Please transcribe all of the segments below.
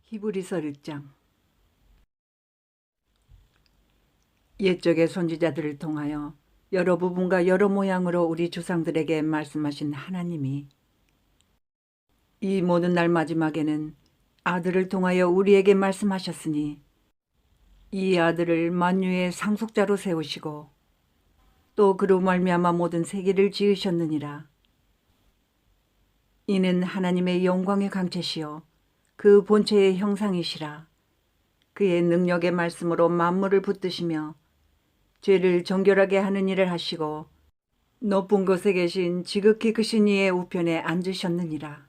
히브리서 1장. 옛적의 선지자들을 통하여 여러 부분과 여러 모양으로 우리 조상들에게 말씀하신 하나님이 이 모든 날 마지막에는 아들을 통하여 우리에게 말씀하셨으니 이 아들을 만유의 상속자로 세우시고 또 그로 말미암아 모든 세계를 지으셨느니라. 이는 하나님의 영광의 강체시요 그 본체의 형상이시라. 그의 능력의 말씀으로 만물을 붙드시며 죄를 정결하게 하는 일을 하시고 높은 곳에 계신 지극히 크신 이의 우편에 앉으셨느니라.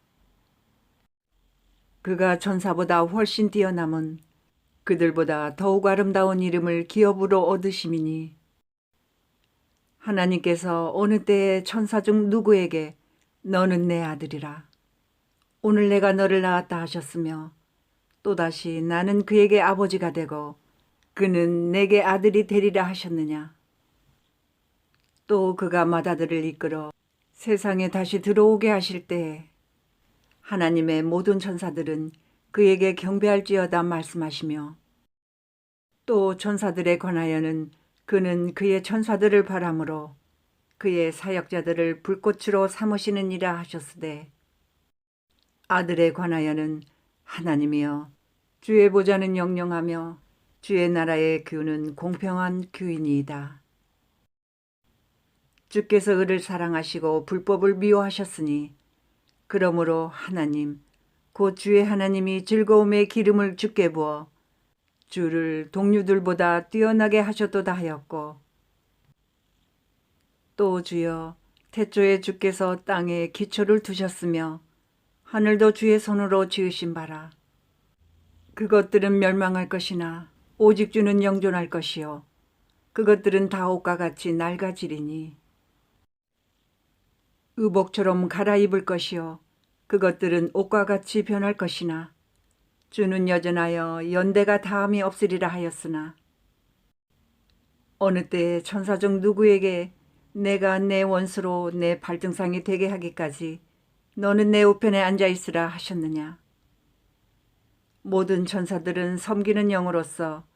그가 천사보다 훨씬 뛰어남은 그들보다 더욱 아름다운 이름을 기업으로 얻으심이니 하나님께서 어느 때에 천사 중 누구에게 너는 내 아들이라 오늘 내가 너를 낳았다 하셨으며 또다시 나는 그에게 아버지가 되고 그는 내게 아들이 되리라 하셨느냐. 또 그가 맏아들을 이끌어 세상에 다시 들어오게 하실 때에 하나님의 모든 천사들은 그에게 경배할지어다 말씀하시며 또 천사들에 관하여는 그는 그의 천사들을 바람으로 그의 사역자들을 불꽃으로 삼으시느니라 하셨으되 아들에 관하여는 하나님이여 주의 보좌는 영영하며 주의 나라의 규는 공평한 규이니이다. 주께서 그를 사랑하시고 불법을 미워하셨으니 그러므로 하나님 곧 주의 하나님이 즐거움의 기름을 주께 부어 주를 동류들보다 뛰어나게 하셨도다 하였고 또 주여 태초에 주께서 땅에 기초를 두셨으며 하늘도 주의 손으로 지으신 바라. 그것들은 멸망할 것이나 오직 주는 영존할 것이요 그것들은 다 옷과 같이 낡아지리니 의복처럼 갈아입을 것이요 그것들은 옷과 같이 변할 것이나 주는 여전하여 연대가 다함이 없으리라 하였으나 어느 때에 천사 중 누구에게 내가 내 원수로 내 발등상이 되게 하기까지 너는 내 우편에 앉아 있으라 하셨느냐. 모든 천사들은 섬기는 영으로서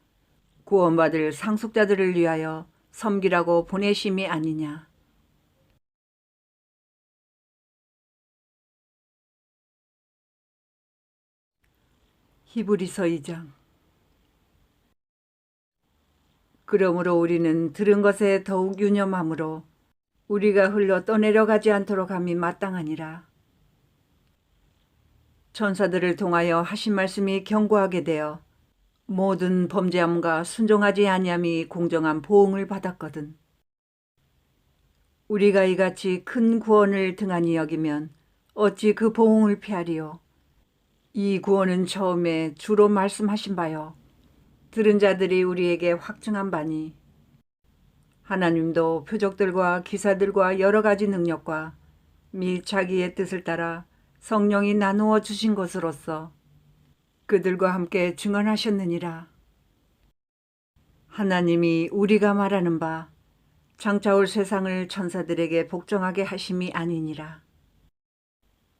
구원받을 상속자들을 위하여 섬기라고 보내심이 아니냐. 히브리서 2장. 그러므로 우리는 들은 것에 더욱 유념함으로 우리가 흘러 떠내려가지 않도록 함이 마땅하니라. 천사들을 통하여 하신 말씀이 견고하게 되어 모든 범죄함과 순종하지 아니함이 공정한 보응을 받았거든. 우리가 이같이 큰 구원을 등한히 여기면 어찌 그 보응을 피하리요. 이 구원은 처음에 주로 말씀하신 바요 들은 자들이 우리에게 확증한 바니 하나님도 표적들과 기사들과 여러 가지 능력과 및 자기의 뜻을 따라 성령이 나누어 주신 것으로서 그들과 함께 증언하셨느니라. 하나님이 우리가 말하는 바 장차 올 세상을 천사들에게 복종하게 하심이 아니니라.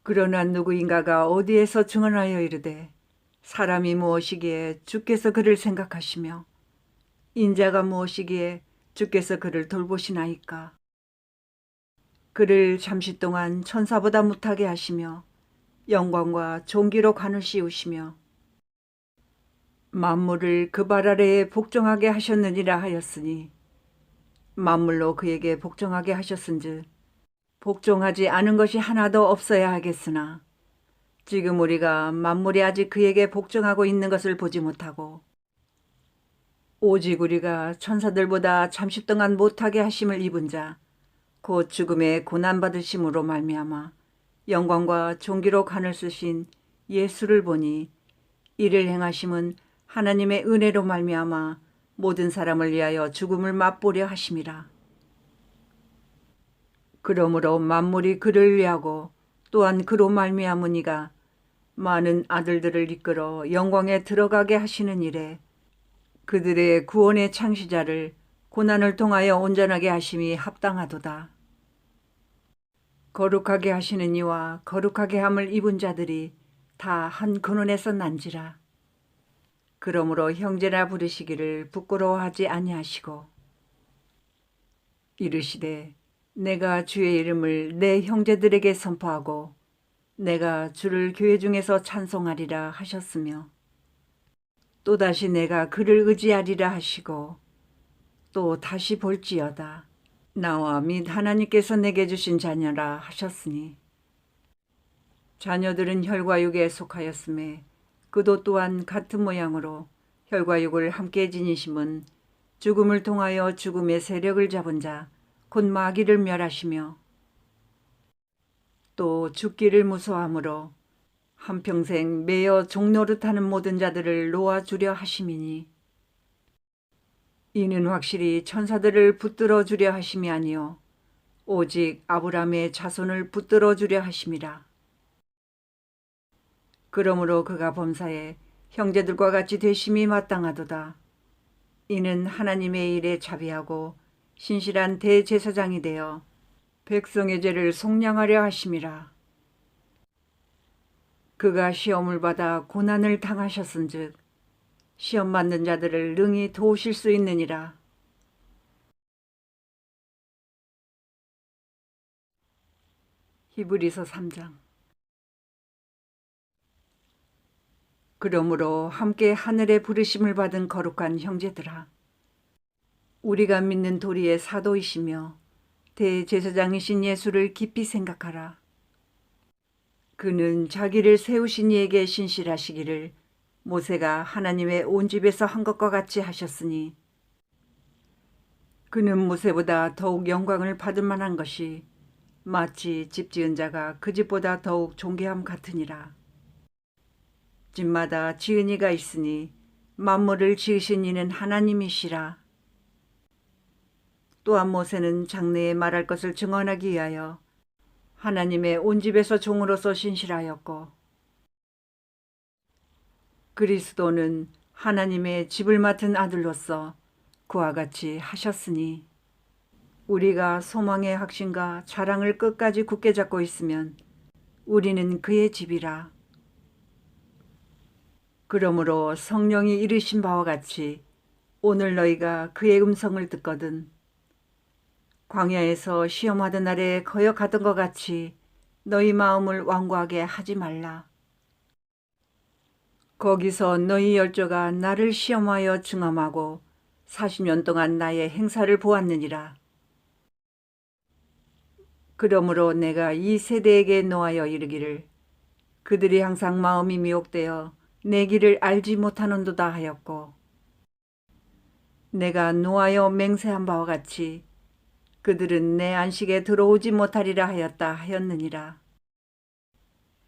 그러나 누구인가가 어디에서 증언하여 이르되 사람이 무엇이기에 주께서 그를 생각하시며 인자가 무엇이기에 주께서 그를 돌보시나이까. 그를 잠시 동안 천사보다 못하게 하시며 영광과 존귀로 관을 씌우시며 만물을 그 발 아래에 복종하게 하셨느니라 하였으니 만물로 그에게 복종하게 하셨은즉 복종하지 않은 것이 하나도 없어야 하겠으나 지금 우리가 만물이 아직 그에게 복종하고 있는 것을 보지 못하고 오직 우리가 천사들보다 잠시 동안 못하게 하심을 입은 자 곧 죽음의 고난받으심으로 말미암아 영광과 존귀로 관을 쓰신 예수를 보니 이를 행하심은 하나님의 은혜로 말미암아 모든 사람을 위하여 죽음을 맛보려 하심이라. 그러므로 만물이 그를 위하고 또한 그로 말미암으니가 많은 아들들을 이끌어 영광에 들어가게 하시는 일에 그들의 구원의 창시자를 고난을 통하여 온전하게 하심이 합당하도다. 거룩하게 하시는 이와 거룩하게 함을 입은 자들이 다 한 근원에서 난지라. 그러므로 형제라 부르시기를 부끄러워하지 아니하시고 이르시되 내가 주의 이름을 내 형제들에게 선포하고 내가 주를 교회 중에서 찬송하리라 하셨으며 또다시 내가 그를 의지하리라 하시고 또 다시 볼지어다 나와 및 하나님께서 내게 주신 자녀라 하셨으니 자녀들은 혈과 육에 속하였음에 그도 또한 같은 모양으로 혈과 육을 함께 지니심은 죽음을 통하여 죽음의 세력을 잡은 자 곧 마귀를 멸하시며 또 죽기를 무서워하므로 한평생 매여 종노릇하는 모든 자들을 놓아주려 하심이니 이는 확실히 천사들을 붙들어 주려 하심이 아니요 오직 아브라함의 자손을 붙들어 주려 하심이라. 그러므로 그가 범사에 형제들과 같이 되심이 마땅하도다. 이는 하나님의 일에 자비하고 신실한 대제사장이 되어 백성의 죄를 속량하려 하심이라. 그가 시험을 받아 고난을 당하셨은즉 시험 받는 자들을 능히 도우실 수 있느니라. 히브리서 3장. 그러므로 함께 하늘의 부르심을 받은 거룩한 형제들아, 우리가 믿는 도리의 사도이시며 대제사장이신 예수를 깊이 생각하라. 그는 자기를 세우신 이에게 신실하시기를 모세가 하나님의 온 집에서 한 것과 같이 하셨으니 그는 모세보다 더욱 영광을 받을 만한 것이 마치 집 지은 자가 그 집보다 더욱 존귀함 같으니라. 집마다 지은 이가 있으니 만물을 지으신 이는 하나님이시라. 또한 모세는 장래에 말할 것을 증언하기 위하여 하나님의 온 집에서 종으로서 신실하였고 그리스도는 하나님의 집을 맡은 아들로서 그와 같이 하셨으니 우리가 소망의 확신과 자랑을 끝까지 굳게 잡고 있으면 우리는 그의 집이라. 그러므로 성령이 이르신 바와 같이 오늘 너희가 그의 음성을 듣거든 광야에서 시험하던 날에 거역하던 것 같이 너희 마음을 완고하게 하지 말라. 거기서 너희 열조가 나를 시험하여 증험하고 40년 동안 나의 행사를 보았느니라. 그러므로 내가 이 세대에게 노하여 이르기를 그들이 항상 마음이 미혹되어 내 길을 알지 못하는도다 하였고 내가 노하여 맹세한 바와 같이 그들은 내 안식에 들어오지 못하리라 하였다 하였느니라.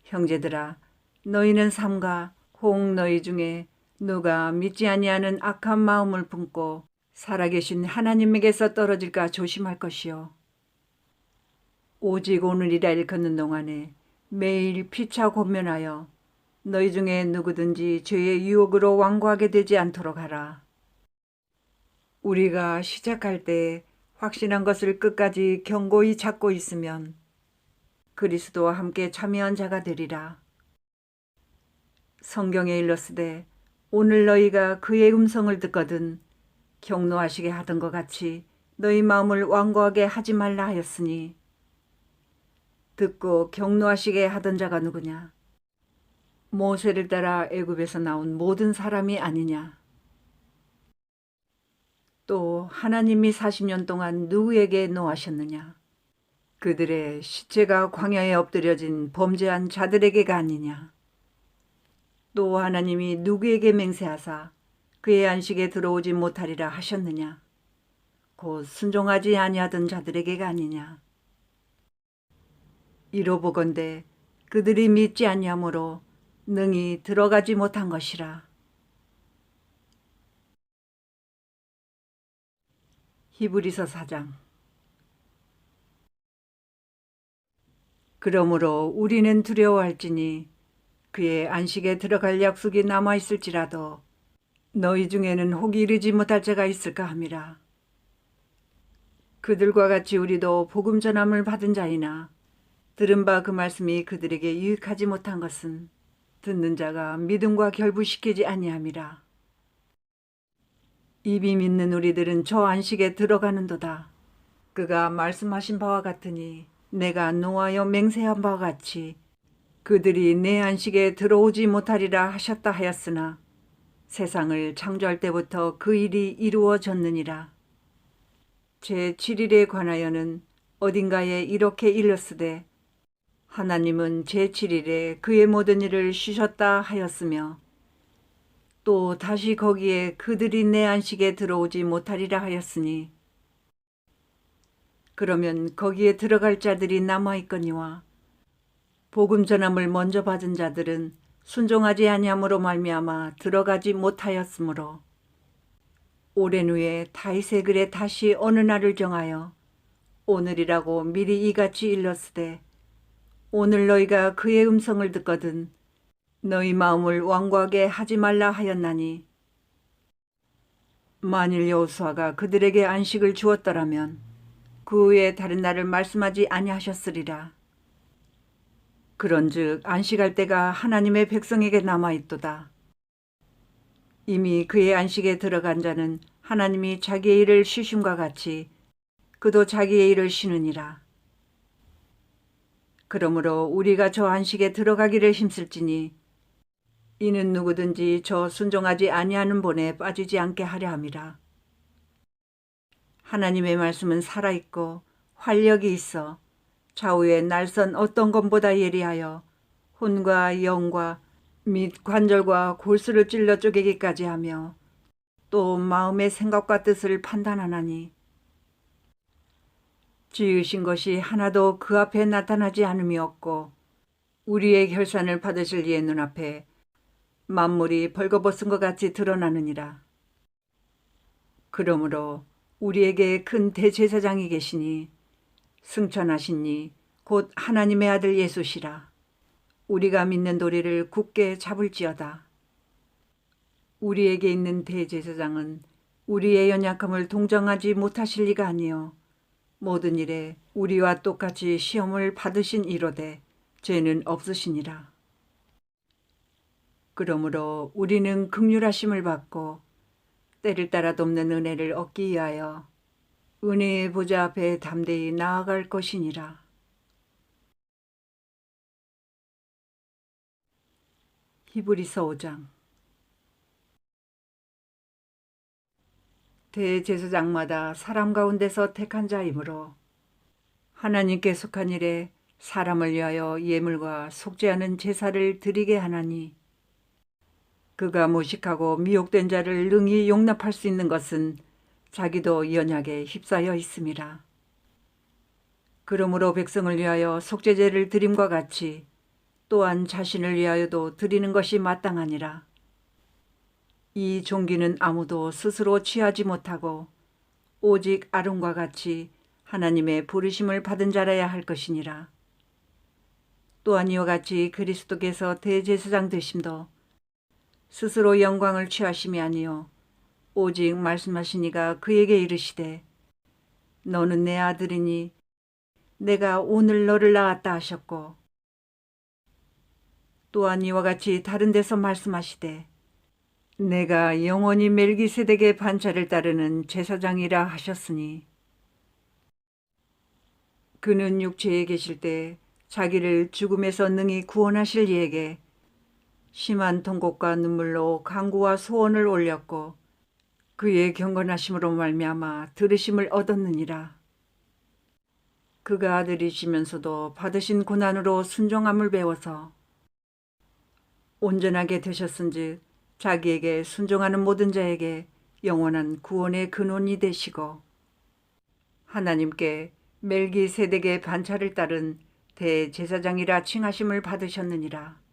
형제들아, 너희는 삼가 혹 너희 중에 누가 믿지 아니하는 악한 마음을 품고 살아계신 하나님에게서 떨어질까 조심할 것이요. 오직 오늘이라 일컫는 동안에 매일 피차 권면하여 너희 중에 누구든지 죄의 유혹으로 완고하게 되지 않도록 하라. 우리가 시작할 때 확신한 것을 끝까지 견고히 잡고 있으면 그리스도와 함께 참여한 자가 되리라. 성경에 일렀으되 오늘 너희가 그의 음성을 듣거든 경노하시게 하던 것 같이 너희 마음을 완고하게 하지 말라 하였으니 듣고 경노하시게 하던 자가 누구냐? 모세를 따라 애굽에서 나온 모든 사람이 아니냐? 또 하나님이 40년 동안 누구에게 노하셨느냐? 그들의 시체가 광야에 엎드려진 범죄한 자들에게가 아니냐? 또 하나님이 누구에게 맹세하사 그의 안식에 들어오지 못하리라 하셨느냐? 곧 순종하지 아니하던 자들에게가 아니냐? 이로보건대 그들이 믿지 아니하므로 능히 들어가지 못한 것이라. 히브리서 4장. 그러므로 우리는 두려워할지니 그의 안식에 들어갈 약속이 남아있을지라도 너희 중에는 혹 이르지 못할 자가 있을까 함이라. 그들과 같이 우리도 복음 전함을 받은 자이나 들은 바 그 말씀이 그들에게 유익하지 못한 것은 듣는 자가 믿음과 결부시키지 아니함이라. 입이 믿는 우리들은 저 안식에 들어가는도다. 그가 말씀하신 바와 같으니 내가 노하여 맹세한 바와 같이 그들이 내 안식에 들어오지 못하리라 하셨다 하였으나 세상을 창조할 때부터 그 일이 이루어졌느니라. 제7일에 관하여는 어딘가에 이렇게 일렀으되 하나님은 제7일에 그의 모든 일을 쉬셨다 하였으며 또 다시 거기에 그들이 내 안식에 들어오지 못하리라 하였으니 그러면 거기에 들어갈 자들이 남아있거니와 복음 전함을 먼저 받은 자들은 순종하지 아니함으로 말미암아 들어가지 못하였으므로 오랜 후에 다윗의 글에 다시 어느 날을 정하여 오늘이라고 미리 이같이 일렀으되 오늘 너희가 그의 음성을 듣거든 너희 마음을 완고하게 하지 말라 하였나니 만일 여호수아가 그들에게 안식을 주었더라면 그 후에 다른 날을 말씀하지 아니하셨으리라. 그런즉 안식할 때가 하나님의 백성에게 남아있도다. 이미 그의 안식에 들어간 자는 하나님이 자기의 일을 쉬심과 같이 그도 자기의 일을 쉬느니라. 그러므로 우리가 저 안식에 들어가기를 힘쓸지니 이는 누구든지 저 순종하지 아니하는 본에 빠지지 않게 하려 함이라. 하나님의 말씀은 살아있고 활력이 있어 좌우에 날선 어떤 것보다 예리하여 혼과 영과 및 관절과 골수를 찔러 쪼개기까지 하며 또 마음의 생각과 뜻을 판단하나니 지으신 것이 하나도 그 앞에 나타나지 않음이 없고 우리의 결산을 받으실 이의 눈앞에 만물이 벌거벗은 것 같이 드러나느니라. 그러므로 우리에게 큰 대제사장이 계시니 승천하신 이 곧 하나님의 아들 예수시라. 우리가 믿는 도리를 굳게 잡을지어다. 우리에게 있는 대제사장은 우리의 연약함을 동정하지 못하실 리가 아니요 모든 일에 우리와 똑같이 시험을 받으신 이로되 죄는 없으시니라. 그러므로 우리는 긍휼하심을 받고 때를 따라 돕는 은혜를 얻기 위하여 은혜의 보좌 앞에 담대히 나아갈 것이니라. 히브리서 5장. 대제사장마다 사람 가운데서 택한 자이므로 하나님께 속한 일에 사람을 위하여 예물과 속죄하는 제사를 드리게 하나니 그가 무식하고 미혹된 자를 능히 용납할 수 있는 것은 자기도 연약에 휩싸여 있음이라. 그러므로 백성을 위하여 속죄제를 드림과 같이 또한 자신을 위하여도 드리는 것이 마땅하니라. 이 종기는 아무도 스스로 취하지 못하고 오직 아론과 같이 하나님의 부르심을 받은 자라야 할 것이니라. 또한 이와 같이 그리스도께서 대제사장 되심도 스스로 영광을 취하심이 아니요 오직 말씀하시니가 그에게 이르시되 너는 내 아들이니 내가 오늘 너를 낳았다 하셨고 또한 이와 같이 다른 데서 말씀하시되 내가 영원히 멜기세덱의 반차를 따르는 제사장이라 하셨으니 그는 육체에 계실 때 자기를 죽음에서 능히 구원하실 이에게 심한 통곡과 눈물로 간구와 소원을 올렸고 그의 경건하심으로 말미암아 들으심을 얻었느니라. 그가 아들이시면서도 받으신 고난으로 순종함을 배워서 온전하게 되셨은즉 자기에게 순종하는 모든 자에게 영원한 구원의 근원이 되시고 하나님께 멜기세덱의 반차를 따른 대제사장이라 칭하심을 받으셨느니라.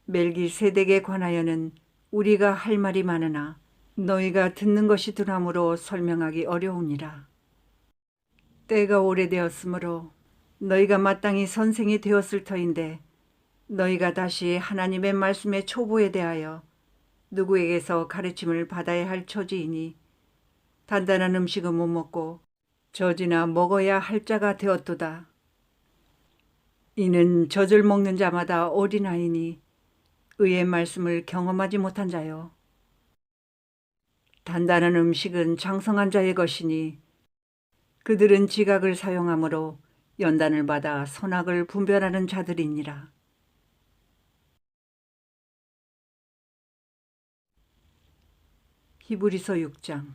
멜기세덱에 관하여는 우리가 할 말이 많으나 너희가 듣는 것이 덜함으로 설명하기 어려우니라. 때가 오래되었으므로 너희가 마땅히 선생이 되었을 터인데 너희가 다시 하나님의 말씀의 초보에 대하여 누구에게서 가르침을 받아야 할 처지이니 단단한 음식은 못 먹고 젖이나 먹어야 할 자가 되었도다. 이는 젖을 먹는 자마다 어린아이니 의의 말씀을 경험하지 못한 자요. 단단한 음식은 장성한 자의 것이니 그들은 지각을 사용하므로 연단을 받아 선악을 분별하는 자들이니라. 히브리서 6장.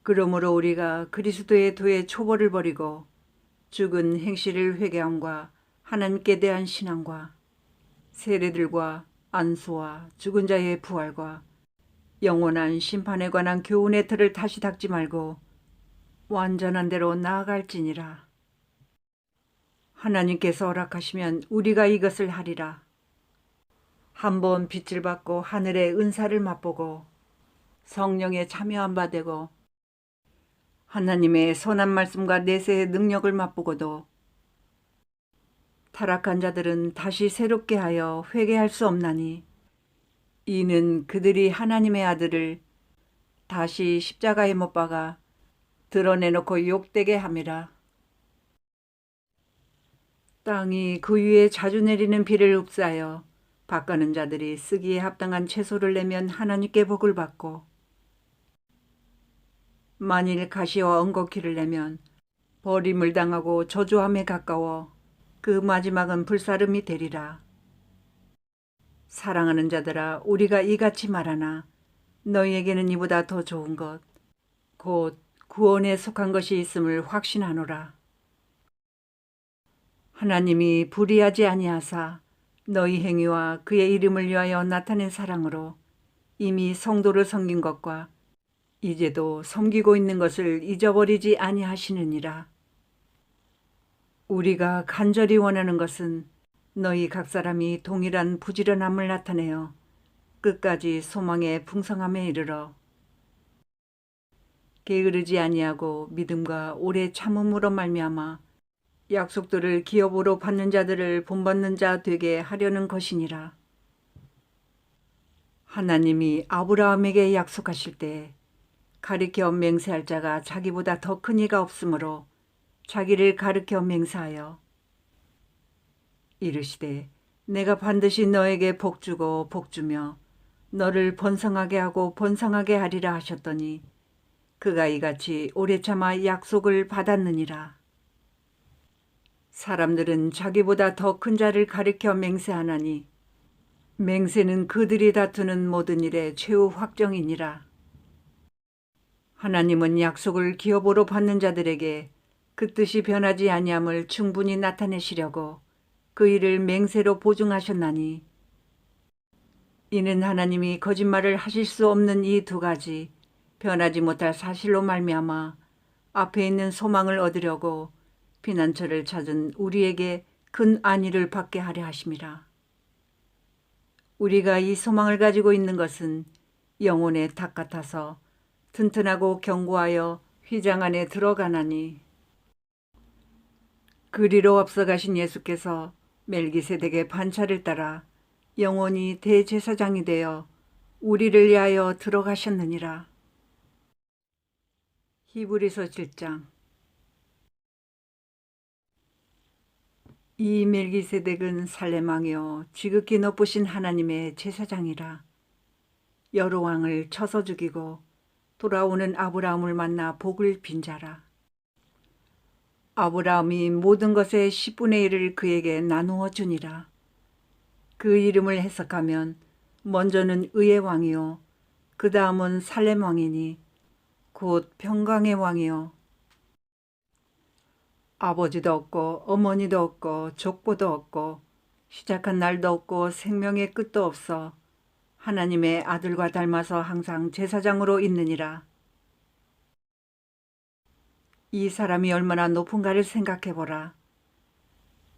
그러므로 우리가 그리스도의 도의 초벌을 버리고 죽은 행실을 회개함과 하나님께 대한 신앙과 세례들과 안수와 죽은 자의 부활과 영원한 심판에 관한 교훈의 틀을 다시 닦지 말고 완전한 대로 나아갈지니라. 하나님께서 허락하시면 우리가 이것을 하리라. 한번 빛을 받고 하늘의 은사를 맛보고 성령에 참여한 바 되고 하나님의 선한 말씀과 내세의 능력을 맛보고도 타락한 자들은 다시 새롭게 하여 회개할 수 없나니 이는 그들이 하나님의 아들을 다시 십자가에 못 박아 드러내놓고 욕되게 함이라. 땅이 그 위에 자주 내리는 비를 흡수하여 밭가는 자들이 쓰기에 합당한 채소를 내면 하나님께 복을 받고 만일 가시와 엉겅퀴를 내면 버림을 당하고 저주함에 가까워 그 마지막은 불사름이 되리라. 사랑하는 자들아, 우리가 이같이 말하나 너희에게는 이보다 더 좋은 것 곧 구원에 속한 것이 있음을 확신하노라. 하나님이 불의하지 아니하사 너희 행위와 그의 이름을 위하여 나타낸 사랑으로 이미 성도를 섬긴 것과 이제도 섬기고 있는 것을 잊어버리지 아니하시느니라. 우리가 간절히 원하는 것은 너희 각 사람이 동일한 부지런함을 나타내어 끝까지 소망의 풍성함에 이르러 게으르지 아니하고 믿음과 오래 참음으로 말미암아 약속들을 기업으로 받는 자들을 본받는 자 되게 하려는 것이니라. 하나님이 아브라함에게 약속하실 때 가리켜 맹세할 자가 자기보다 더 큰 이가 없으므로 자기를 가리켜 맹세하여 이르시되 내가 반드시 너에게 복주고 복주며 너를 번성하게 하고 번성하게 하리라 하셨더니 그가 이같이 오래 참아 약속을 받았느니라. 사람들은 자기보다 더 큰 자를 가리켜 맹세하나니 맹세는 그들이 다투는 모든 일의 최후 확정이니라. 하나님은 약속을 기업으로 받는 자들에게 그 뜻이 변하지 아니함을 충분히 나타내시려고 그 일을 맹세로 보증하셨나니 이는 하나님이 거짓말을 하실 수 없는 이 두 가지 변하지 못할 사실로 말미암아 앞에 있는 소망을 얻으려고 피난처를 찾은 우리에게 큰 안위를 받게 하려 하심이라. 우리가 이 소망을 가지고 있는 것은 영혼의 탑 같아서 튼튼하고 견고하여 휘장 안에 들어가나니 그리로 앞서가신 예수께서 멜기세덱의 반차를 따라 영원히 대제사장이 되어 우리를 위하여 들어가셨느니라. 히브리서 7장. 이 멜기세덱은 살렘 왕이요 지극히 높으신 하나님의 제사장이라. 여러 왕을 쳐서 죽이고 돌아오는 아브라함을 만나 복을 빈 자라. 아브라함이 모든 것의 10분의 1을 그에게 나누어 주니라. 그 이름을 해석하면 먼저는 의의 왕이요 그 다음은 살렘 왕이니 곧 평강의 왕이요 아버지도 없고 어머니도 없고 족보도 없고 시작한 날도 없고 생명의 끝도 없어 하나님의 아들과 닮아서 항상 제사장으로 있느니라. 이 사람이 얼마나 높은가를 생각해보라.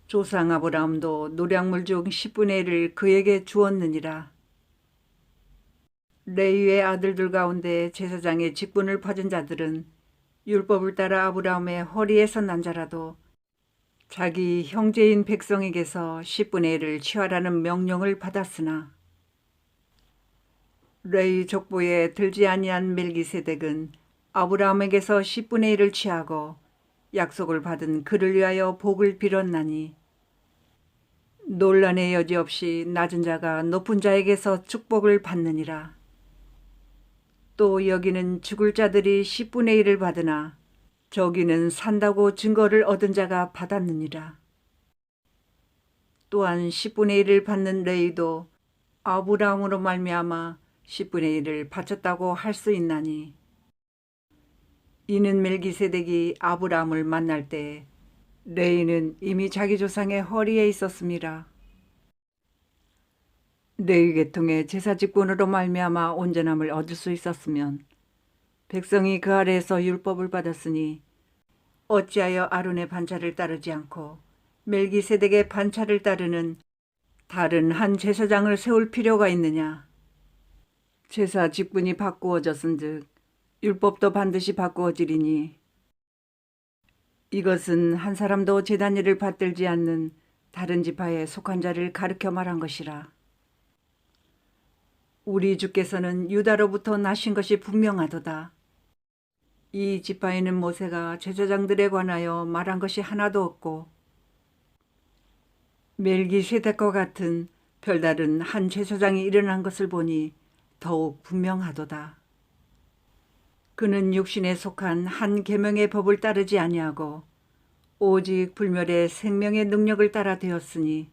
조상 아브라함도 노량물 중 10분의 1을 그에게 주었느니라. 레위의 아들들 가운데 제사장의 직분을 받은 자들은 율법을 따라 아브라함의 허리에서 난 자라도 자기 형제인 백성에게서 10분의 1을 취하라는 명령을 받았으나 레위 족보에 들지 아니한 멜기세덱은 아브라함에게서 10분의 1을 취하고 약속을 받은 그를 위하여 복을 빌었나니 논란의 여지 없이 낮은 자가 높은 자에게서 축복을 받느니라. 또 여기는 죽을 자들이 10분의 1을 받으나 저기는 산다고 증거를 얻은 자가 받았느니라. 또한 10분의 1을 받는 레위도 아브라함으로 말미암아 10분의 1을 바쳤다고 할 수 있나니, 이는 멜기세덱이 아브라함을 만날 때 레위는 이미 자기 조상의 허리에 있었습니다. 레위 계통의 제사직분으로 말미암아 온전함을 얻을 수 있었으면 백성이 그 아래에서 율법을 받았으니 어찌하여 아론의 반차를 따르지 않고 멜기세덱의 반차를 따르는 다른 한 제사장을 세울 필요가 있느냐. 제사 직분이 바꾸어졌은즉 율법도 반드시 바꾸어지리니, 이것은 한 사람도 제단 일을 받들지 않는 다른 지파에 속한 자를 가르쳐 말한 것이라. 우리 주께서는 유다로부터 나신 것이 분명하도다. 이 지파에는 모세가 제사장들에 관하여 말한 것이 하나도 없고 멜기세덱과 같은 별다른 한 제사장이 일어난 것을 보니 더욱 분명하도다. 그는 육신에 속한 한 계명의 법을 따르지 아니하고 오직 불멸의 생명의 능력을 따라 되었으니,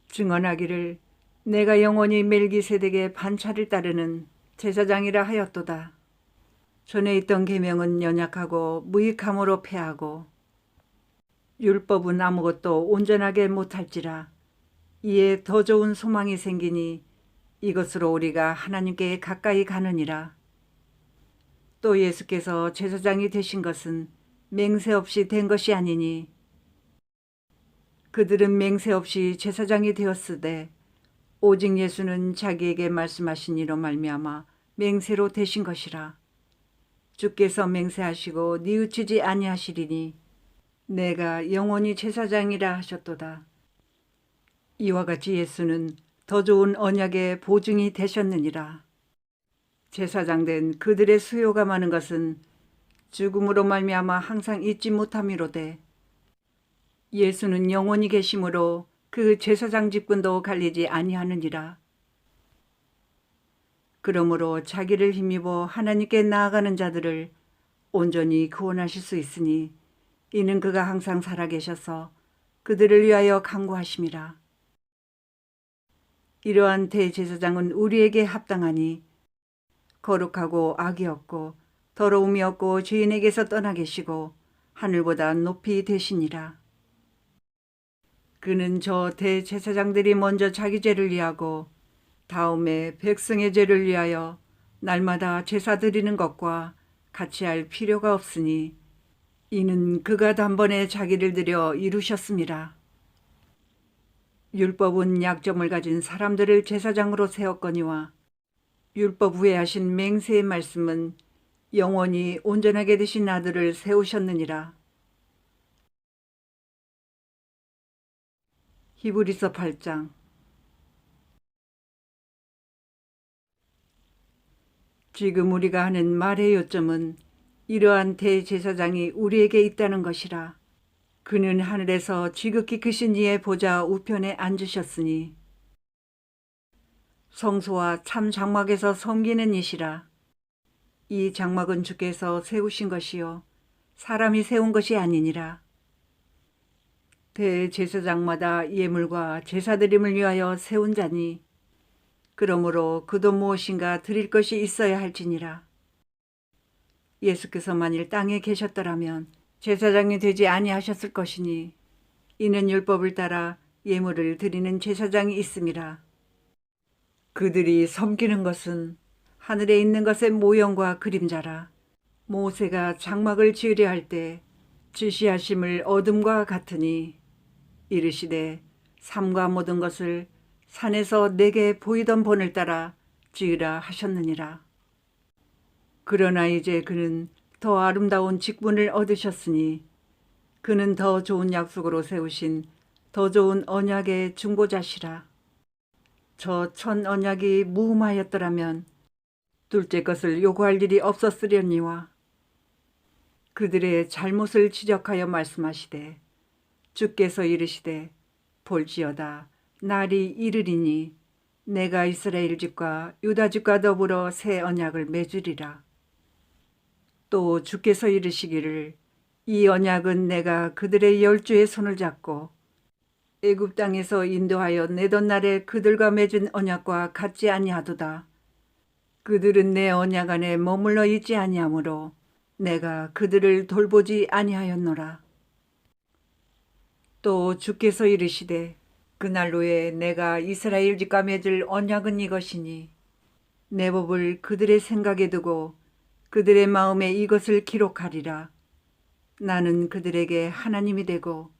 증언하기를 내가 영원히 멜기세덱의 반차를 따르는 제사장이라 하였도다. 전에 있던 계명은 연약하고 무익함으로 패하고 율법은 아무것도 온전하게 못할지라. 이에 더 좋은 소망이 생기니 이것으로 우리가 하나님께 가까이 가느니라. 또 예수께서 제사장이 되신 것은 맹세 없이 된 것이 아니니, 그들은 맹세 없이 제사장이 되었으되 오직 예수는 자기에게 말씀하신 이로 말미암아 맹세로 되신 것이라. 주께서 맹세하시고 뉘우치지 아니하시리니 내가 영원히 제사장이라 하셨도다. 이와 같이 예수는 더 좋은 언약의 보증이 되셨느니라. 제사장 된 그들의 수요가 많은 것은 죽음으로 말미암아 항상 잊지 못함이로되, 예수는 영원히 계심으로 그 제사장 직분도 갈리지 아니하느니라. 그러므로 자기를 힘입어 하나님께 나아가는 자들을 온전히 구원하실 수 있으니, 이는 그가 항상 살아계셔서 그들을 위하여 간구하심이라. 이러한 대제사장은 우리에게 합당하니 거룩하고 악이 없고 더러움이 없고 죄인에게서 떠나 계시고 하늘보다 높이 되시니라. 그는 저 대제사장들이 먼저 자기 죄를 위하고 다음에 백성의 죄를 위하여 날마다 제사 드리는 것과 같이 할 필요가 없으니, 이는 그가 단번에 자기를 드려 이루셨습니다. 율법은 약점을 가진 사람들을 제사장으로 세웠거니와 율법 후에 하신 맹세의 말씀은 영원히 온전하게 되신 아들을 세우셨느니라. 히브리서 8장. 지금 우리가 하는 말의 요점은 이러한 대제사장이 우리에게 있다는 것이라. 그는 하늘에서 지극히 크신 이의 보좌 우편에 앉으셨으니 성소와 참 장막에서 섬기는 이시라. 이 장막은 주께서 세우신 것이요 사람이 세운 것이 아니니라. 대제사장마다 예물과 제사드림을 위하여 세운 자니, 그러므로 그도 무엇인가 드릴 것이 있어야 할지니라. 예수께서 만일 땅에 계셨더라면 제사장이 되지 아니하셨을 것이니, 이는 율법을 따라 예물을 드리는 제사장이 있음이라. 그들이 섬기는 것은 하늘에 있는 것의 모형과 그림자라. 모세가 장막을 지으려 할 때 지시하심을 어둠과 같으니 이르시되 삼가 모든 것을 산에서 내게 보이던 본을 따라 지으라 하셨느니라. 그러나 이제 그는 더 아름다운 직분을 얻으셨으니 그는 더 좋은 약속으로 세우신 더 좋은 언약의 중보자시라. 저 첫 언약이 무음하였더라면 둘째 것을 요구할 일이 없었으려니와, 그들의 잘못을 지적하여 말씀하시되 주께서 이르시되 볼지어다 날이 이르리니 내가 이스라엘 집과 유다 집과 더불어 새 언약을 맺으리라. 또 주께서 이르시기를 이 언약은 내가 그들의 열조의 손을 잡고 애굽 땅에서 인도하여 내던 날에 그들과 맺은 언약과 같지 아니하도다. 그들은 내 언약 안에 머물러 있지 아니하므로 내가 그들을 돌보지 아니하였노라. 또 주께서 이르시되 그날로에 내가 이스라엘 집과 맺을 언약은 이것이니 내 법을 그들의 생각에 두고 그들의 마음에 이것을 기록하리라. 나는 그들에게 하나님이 되고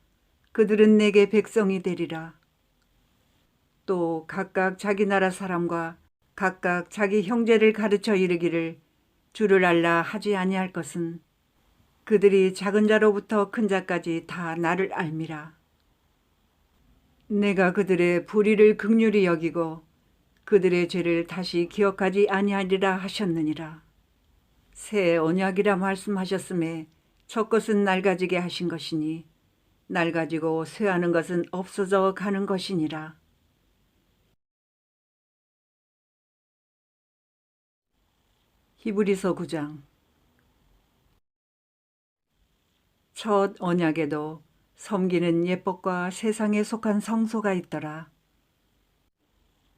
그들은 내게 백성이 되리라. 또 각각 자기 나라 사람과 각각 자기 형제를 가르쳐 이르기를 주를 알라 하지 아니할 것은 그들이 작은 자로부터 큰 자까지 다 나를 알미라. 내가 그들의 불의를 긍휼히 여기고 그들의 죄를 다시 기억하지 아니하리라 하셨느니라. 새 언약이라 말씀하셨음에 첫 것은 낡아지게 하신 것이니 낡아지고 쇠하는 것은 없어져 가는 것이니라. 히브리서 9장. 첫 언약에도 섬기는 예법과 세상에 속한 성소가 있더라.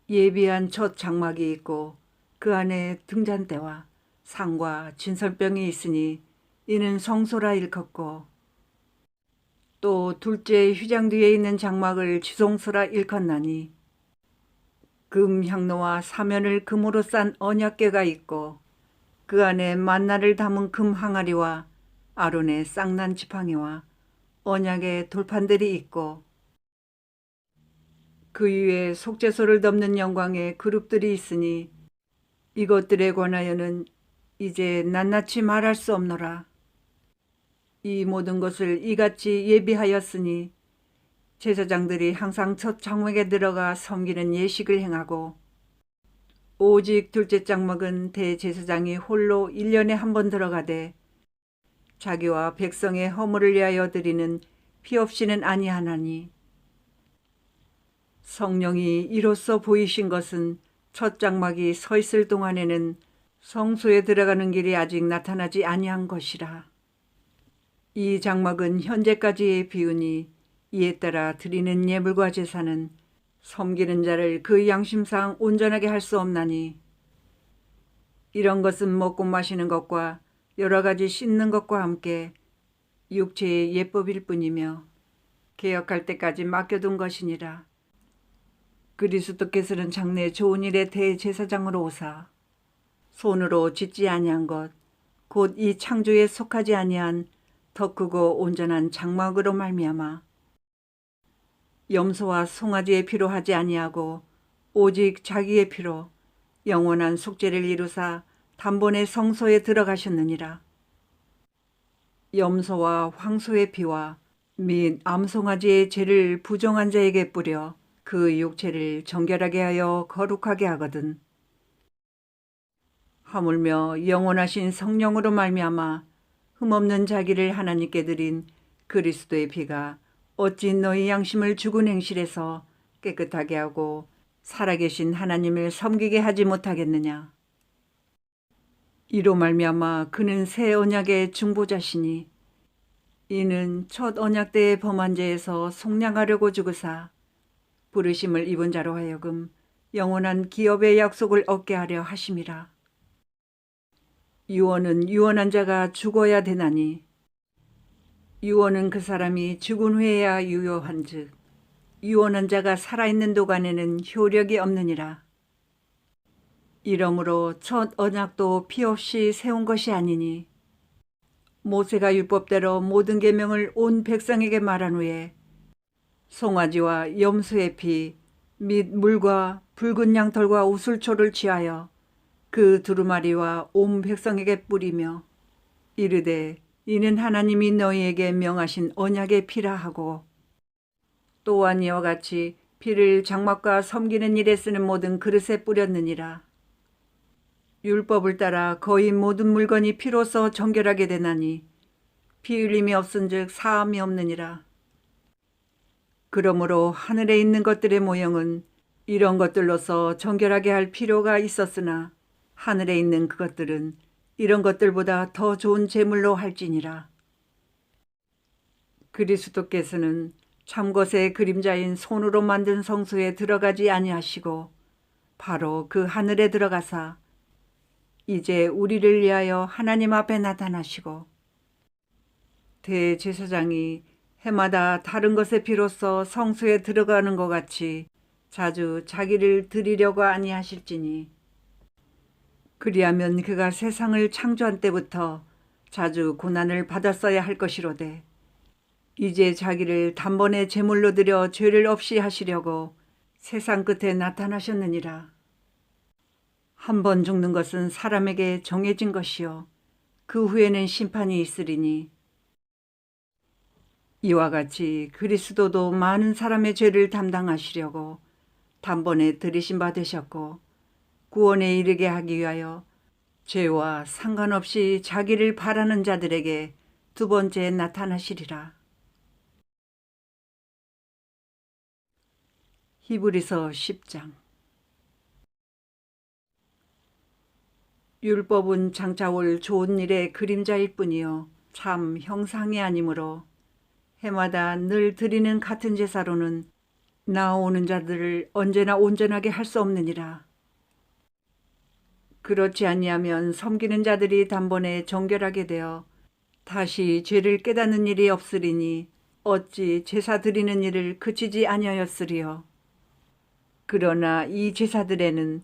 예비한 첫 장막이 있고 그 안에 등잔대와 상과 진설병이 있으니 이는 성소라 일컫고, 또 둘째 휘장 뒤에 있는 장막을 지성소라 일컫나니 금 향로와 사면을 금으로 싼 언약궤가 있고 그 안에 만나를 담은 금 항아리와 아론의 쌍난 지팡이와 언약의 돌판들이 있고 그 위에 속죄소를 덮는 영광의 그룹들이 있으니 이것들에 관하여는 이제 낱낱이 말할 수 없노라. 이 모든 것을 이같이 예비하였으니 제사장들이 항상 첫 장막에 들어가 섬기는 예식을 행하고 오직 둘째 장막은 대제사장이 홀로 1년에 한 번 들어가되 자기와 백성의 허물을 위하여 드리는 피 없이는 아니하나니, 성령이 이로써 보이신 것은 첫 장막이 서 있을 동안에는 성소에 들어가는 길이 아직 나타나지 아니한 것이라. 이 장막은 현재까지의 비유니 이에 따라 드리는 예물과 제사는 섬기는 자를 그 양심상 온전하게 할 수 없나니, 이런 것은 먹고 마시는 것과 여러 가지 씻는 것과 함께 육체의 예법일 뿐이며 개혁할 때까지 맡겨둔 것이니라. 그리스도께서는 장래 좋은 일의 대제사장으로 오사 손으로 짓지 아니한 것 곧 이 창조에 속하지 아니한 더 크고 온전한 장막으로 말미암아 염소와 송아지의 피로 하지 아니하고 오직 자기의 피로 영원한 속죄를 이루사 단번에 성소에 들어가셨느니라. 염소와 황소의 피와 및 암송아지의 죄를 부정한 자에게 뿌려 그 육체를 정결하게 하여 거룩하게 하거든. 하물며 영원하신 성령으로 말미암아 흠없는 자기를 하나님께 드린 그리스도의 피가 어찌 너희 양심을 죽은 행실에서 깨끗하게 하고 살아계신 하나님을 섬기게 하지 못하겠느냐. 이로 말미암아 그는 새 언약의 중보자시니 이는 첫 언약 때의 범한 죄에서 속량하려고 죽으사 부르심을 입은 자로 하여금 영원한 기업의 약속을 얻게 하려 하심이라. 유언은 유언한 자가 죽어야 되나니 유언은 그 사람이 죽은 후에야 유효한즉 유언한 자가 살아있는 도간에는 효력이 없느니라. 이러므로 첫 언약도 피 없이 세운 것이 아니니 모세가 율법대로 모든 계명을 온 백성에게 말한 후에 송아지와 염소의 피 및 물과 붉은 양털과 우슬초를 취하여 그 두루마리와 온 백성에게 뿌리며 이르되 이는 하나님이 너희에게 명하신 언약의 피라 하고, 또한 이와 같이 피를 장막과 섬기는 일에 쓰는 모든 그릇에 뿌렸느니라. 율법을 따라 거의 모든 물건이 피로써 정결하게 되나니 피 흘림이 없은즉 사함이 없느니라. 그러므로 하늘에 있는 것들의 모형은 이런 것들로서 정결하게 할 필요가 있었으나 하늘에 있는 그것들은 이런 것들보다 더 좋은 제물로 할지니라. 그리스도께서는 참것의 그림자인 손으로 만든 성소에 들어가지 아니하시고 바로 그 하늘에 들어가사 이제 우리를 위하여 하나님 앞에 나타나시고 대제사장이 해마다 다른 것의 피로써 성소에 들어가는 것 같이 자주 자기를 드리려고 아니하실지니 그리하면 그가 세상을 창조한 때부터 자주 고난을 받았어야 할 것이로되 이제 자기를 단번에 제물로 드려 죄를 없이 하시려고 세상 끝에 나타나셨느니라. 한 번 죽는 것은 사람에게 정해진 것이요 그 후에는 심판이 있으리니 이와 같이 그리스도도 많은 사람의 죄를 담당하시려고 단번에 들이신 바 되셨고 구원에 이르게 하기 위하여 죄와 상관없이 자기를 바라는 자들에게 두 번째 나타나시리라. 히브리서 10장. 율법은 장차 올 좋은 일의 그림자일 뿐이요 참 형상이 아니므로 해마다 늘 드리는 같은 제사로는 나오는 자들을 언제나 온전하게 할 수 없느니라. 그렇지 아니하면 섬기는 자들이 단번에 정결하게 되어 다시 죄를 깨닫는 일이 없으리니 어찌 제사 드리는 일을 그치지 아니하였으리요. 그러나 이 제사들에는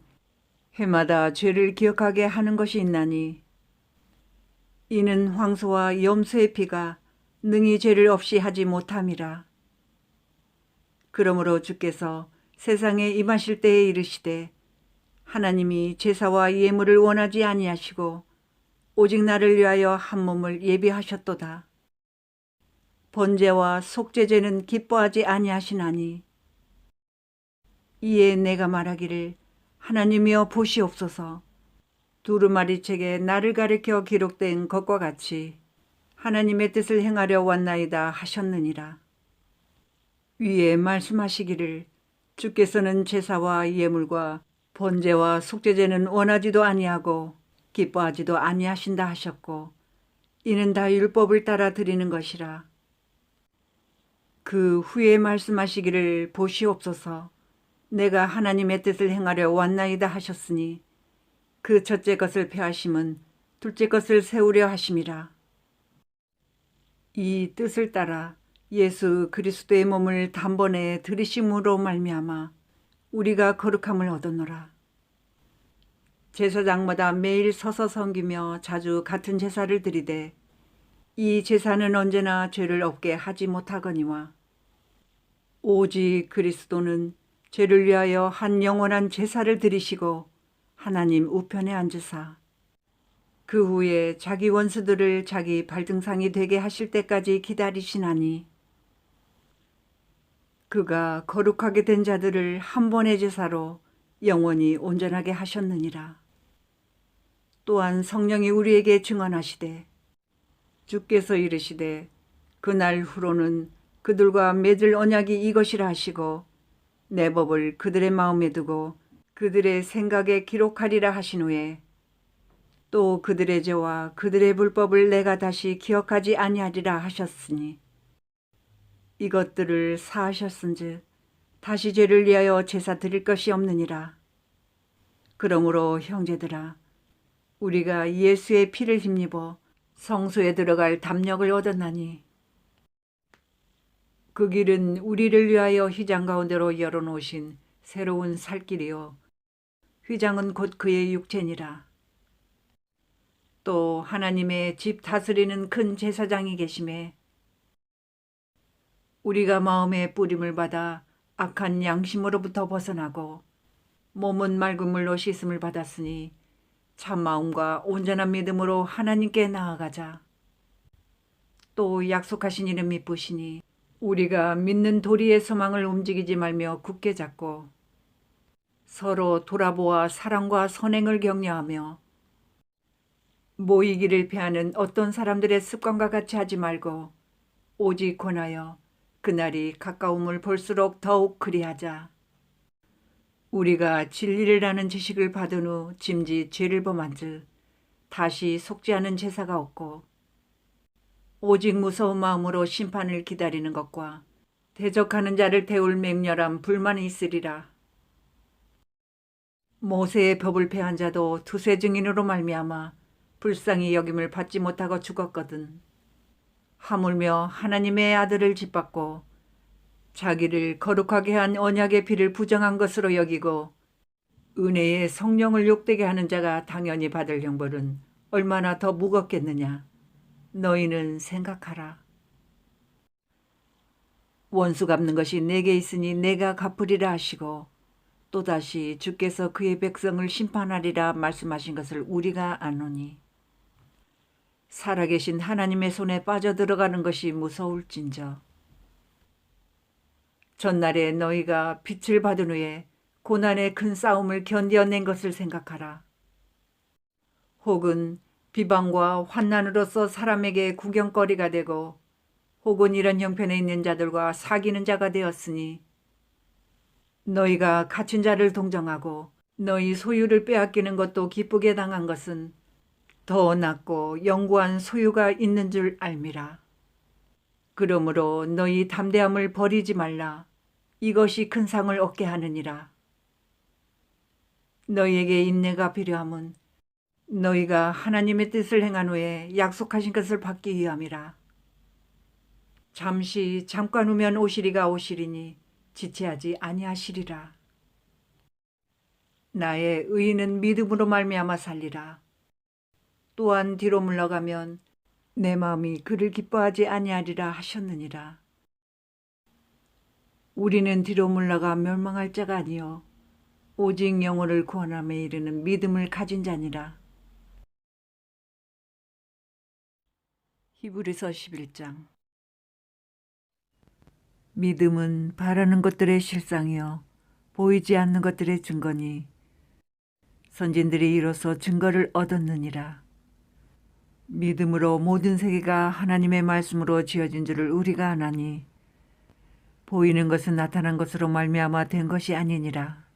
해마다 죄를 기억하게 하는 것이 있나니 이는 황소와 염소의 피가 능히 죄를 없이 하지 못함이라. 그러므로 주께서 세상에 임하실 때에 이르시되 하나님이 제사와 예물을 원하지 아니하시고 오직 나를 위하여 한 몸을 예비하셨도다. 번제와 속죄제는 기뻐하지 아니하시나니 이에 내가 말하기를 하나님이여 보시옵소서. 두루마리 책에 나를 가리켜 기록된 것과 같이 하나님의 뜻을 행하려 왔나이다 하셨느니라. 위에 말씀하시기를 주께서는 제사와 예물과 번제와 속죄제는 원하지도 아니하고 기뻐하지도 아니하신다 하셨고 이는 다 율법을 따라 드리는 것이라. 그 후에 말씀하시기를 보시옵소서. 내가 하나님의 뜻을 행하려 왔나이다 하셨으니 그 첫째 것을 폐하심은 둘째 것을 세우려 하심이라. 이 뜻을 따라 예수 그리스도의 몸을 단번에 들이심으로 말미암아 우리가 거룩함을 얻었노라. 제사장마다 매일 서서 섬기며 자주 같은 제사를 드리되 이 제사는 언제나 죄를 없게 하지 못하거니와 오직 그리스도는 죄를 위하여 한 영원한 제사를 드리시고 하나님 우편에 앉으사 그 후에 자기 원수들을 자기 발등상이 되게 하실 때까지 기다리시나니 그가 거룩하게 된 자들을 한 번의 제사로 영원히 온전하게 하셨느니라. 또한 성령이 우리에게 증언하시되 주께서 이르시되 그날 후로는 그들과 맺을 언약이 이것이라 하시고 내 법을 그들의 마음에 두고 그들의 생각에 기록하리라 하신 후에 또 그들의 죄와 그들의 불법을 내가 다시 기억하지 아니하리라 하셨으니 이것들을 사하셨은즉 다시 죄를 위하여 제사 드릴 것이 없느니라. 그러므로 형제들아 우리가 예수의 피를 힘입어 성소에 들어갈 담력을 얻었나니 그 길은 우리를 위하여 휘장 가운데로 열어놓으신 새로운 살 길이요 휘장은 곧 그의 육체니라. 또 하나님의 집 다스리는 큰 제사장이 계심에 우리가 마음의 뿌림을 받아 악한 양심으로부터 벗어나고 몸은 맑은 물로 씻음을 받았으니 참 마음과 온전한 믿음으로 하나님께 나아가자. 또 약속하신 이를 믿으시니 우리가 믿는 도리의 소망을 움직이지 말며 굳게 잡고 서로 돌아보아 사랑과 선행을 격려하며 모이기를 피하는 어떤 사람들의 습관과 같이 하지 말고 오직 권하여 그날이 가까움을 볼수록 더욱 그리하자. 우리가 진리를 아는 지식을 받은 후 짐짓 죄를 범한즉 다시 속지 않은 제사가 없고 오직 무서운 마음으로 심판을 기다리는 것과 대적하는 자를 태울 맹렬한 불만이 있으리라. 모세의 법을 폐한 자도 두세 증인으로 말미암아 불쌍히 여김을 받지 못하고 죽었거든. 하물며 하나님의 아들을 짓밟고 자기를 거룩하게 한 언약의 피를 부정한 것으로 여기고 은혜의 성령을 욕되게 하는 자가 당연히 받을 형벌은 얼마나 더 무겁겠느냐. 너희는 생각하라. 원수 갚는 것이 내게 있으니 내가 갚으리라 하시고 또다시 주께서 그의 백성을 심판하리라 말씀하신 것을 우리가 아노니 살아계신 하나님의 손에 빠져들어가는 것이 무서울진저. 전날에 너희가 빛을 받은 후에 고난의 큰 싸움을 견뎌낸 것을 생각하라. 혹은 비방과 환난으로서 사람에게 구경거리가 되고 혹은 이런 형편에 있는 자들과 사귀는 자가 되었으니 너희가 갇힌 자를 동정하고 너희 소유를 빼앗기는 것도 기쁘게 당한 것은 더 낫고 영구한 소유가 있는 줄 알미라. 그러므로 너희 담대함을 버리지 말라. 이것이 큰 상을 얻게 하느니라. 너희에게 인내가 필요함은 너희가 하나님의 뜻을 행한 후에 약속하신 것을 받기 위함이라. 잠깐 후면 오시리가 오시리니 지체하지 아니하시리라. 나의 의인은 믿음으로 말미암아 살리라. 또한 뒤로 물러가면 내 마음이 그를 기뻐하지 아니하리라 하셨느니라. 우리는 뒤로 물러가 멸망할 자가 아니요 오직 영혼을 구원함에 이르는 믿음을 가진 자니라. 히브리서 11장. 믿음은 바라는 것들의 실상이요 보이지 않는 것들의 증거니 선진들이 이로써 증거를 얻었느니라. 믿음으로 모든 세계가 하나님의 말씀으로 지어진 줄을 우리가 아나니 보이는 것은 나타난 것으로 말미암아 된 것이 아니니라.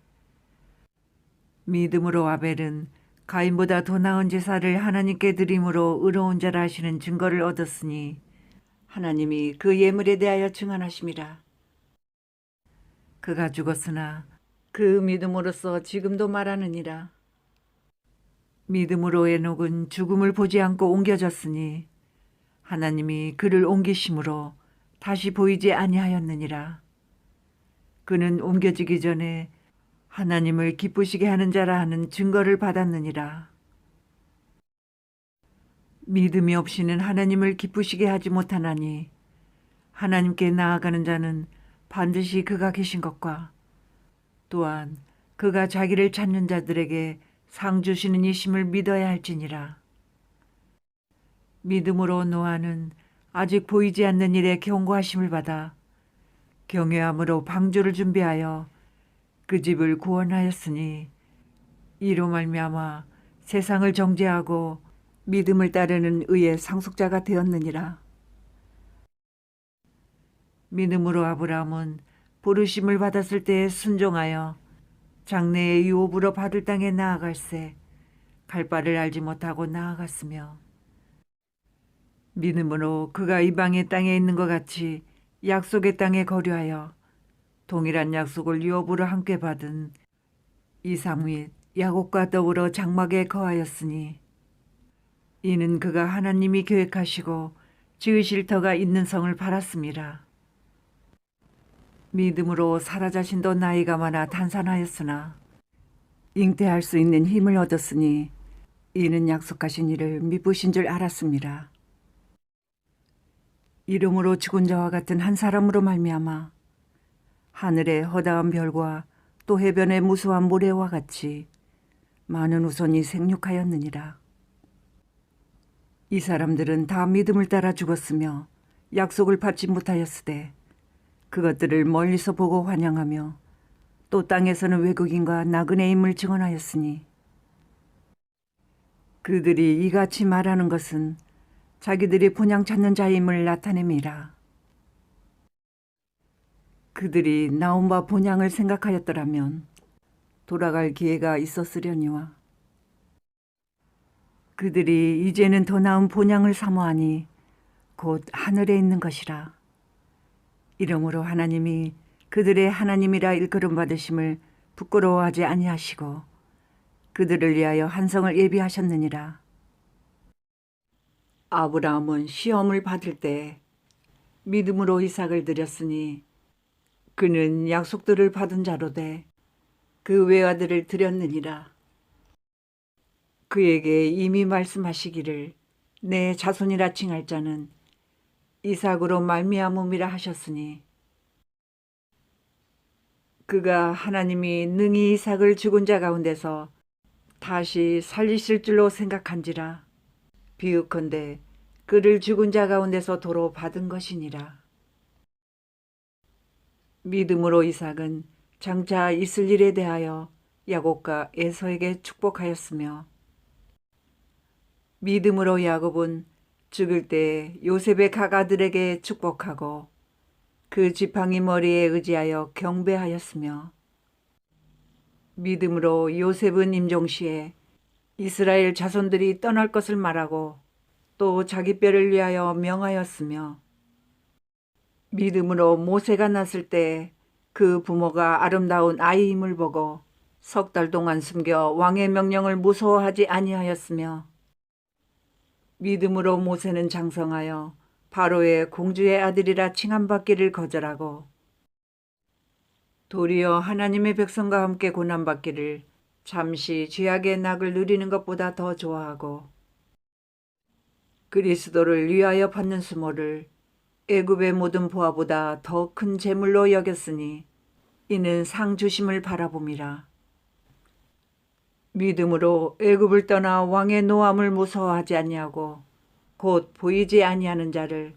믿음으로 아벨은 가인보다 더 나은 제사를 하나님께 드림으로 의로운 자라 하시는 증거를 얻었으니 하나님이 그 예물에 대하여 증언하심이라. 그가 죽었으나 그 믿음으로써 지금도 말하느니라. 믿음으로 에녹은 죽음을 보지 않고 옮겨졌으니 하나님이 그를 옮기심으로 다시 보이지 아니하였느니라. 그는 옮겨지기 전에 하나님을 기쁘시게 하는 자라 하는 증거를 받았느니라. 믿음이 없이는 하나님을 기쁘시게 하지 못하나니 하나님께 나아가는 자는 반드시 그가 계신 것과 또한 그가 자기를 찾는 자들에게 상 주시는 이심을 믿어야 할지니라. 믿음으로 노아는 아직 보이지 않는 일에 경고하심을 받아 경외함으로 방주를 준비하여 그 집을 구원하였으니 이로 말미암아 세상을 정죄하고 믿음을 따르는 의의 상속자가 되었느니라. 믿음으로 아브라함은 부르심을 받았을 때에 순종하여 장래의 유업으로 받을 땅에 나아갈새 갈 바를 알지 못하고 나아갔으며 믿음으로 그가 이방의 땅에 있는 것 같이 약속의 땅에 거류하여 동일한 약속을 유업으로 함께 받은 이삭 및 야곱과 더불어 장막에 거하였으니 이는 그가 하나님이 계획하시고 지으실 터가 있는 성을 바랐습니다. 믿음으로 사라 자신도 나이가 많아 단산하였으나 잉태할 수 있는 힘을 얻었으니 이는 약속하신 이를 미쁘신 줄 알았습니다. 이름으로 죽은 자와 같은 한 사람으로 말미암아 하늘의 허다한 별과 또 해변의 무수한 모래와 같이 많은 후손이 생육하였느니라. 이 사람들은 다 믿음을 따라 죽었으며 약속을 받지 못하였으되 그것들을 멀리서 보고 환영하며 또 땅에서는 외국인과 나그네임을 증언하였으니 그들이 이같이 말하는 것은 자기들이 본향 찾는 자임을 나타냄이라. 그들이 나온바 본향을 생각하였더라면 돌아갈 기회가 있었으려니와 그들이 이제는 더 나은 본향을 사모하니 곧 하늘에 있는 것이라. 이러므로 하나님이 그들의 하나님이라 일컬음 받으심을 부끄러워하지 아니하시고 그들을 위하여 한성을 예비하셨느니라. 아브라함은 시험을 받을 때 믿음으로 이삭을 드렸으니 그는 약속들을 받은 자로 돼 그 외아들을 드렸느니라. 그에게 이미 말씀하시기를 내 자손이라 칭할 자는 이삭으로 말미암음이라 하셨으니 그가 하나님이 능히 이삭을 죽은 자 가운데서 다시 살리실 줄로 생각한지라. 비유컨대 그를 죽은 자 가운데서 도로 받은 것이니라. 믿음으로 이삭은 장차 있을 일에 대하여 야곱과 에서에게 축복하였으며 믿음으로 야곱은 죽을 때 요셉의 가가들에게 축복하고 그 지팡이 머리에 의지하여 경배하였으며 믿음으로 요셉은 임종시에 이스라엘 자손들이 떠날 것을 말하고 또 자기 뼈를 위하여 명하였으며 믿음으로 모세가 났을 때 그 부모가 아름다운 아이임을 보고 석 달 동안 숨겨 왕의 명령을 무서워하지 아니하였으며 믿음으로 모세는 장성하여 바로의 공주의 아들이라 칭함받기를 거절하고 도리어 하나님의 백성과 함께 고난받기를 잠시 죄악의 낙을 누리는 것보다 더 좋아하고 그리스도를 위하여 받는 수모를 애굽의 모든 보화보다 더 큰 재물로 여겼으니 이는 상 주심을 바라봄이라. 믿음으로 애굽을 떠나 왕의 노함을 무서워하지 아니하고 곧 보이지 아니하는 자를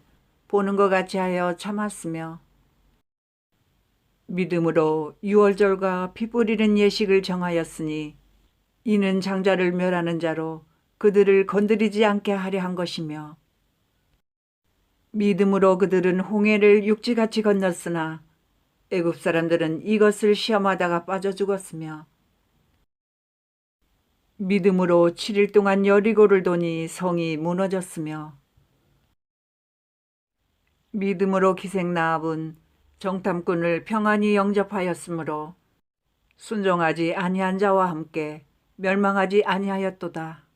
보는 것 같이 하여 참았으며 믿음으로 유월절과 피 뿌리는 예식을 정하였으니 이는 장자를 멸하는 자로 그들을 건드리지 않게 하려 한 것이며 믿음으로 그들은 홍해를 육지같이 건넜으나 애굽 사람들은 이것을 시험하다가 빠져 죽었으며 믿음으로 7일 동안 여리고를 도니 성이 무너졌으며 믿음으로 기생나합은 정탐꾼을 평안히 영접하였으므로 순종하지 아니한 자와 함께 멸망하지 아니하였도다.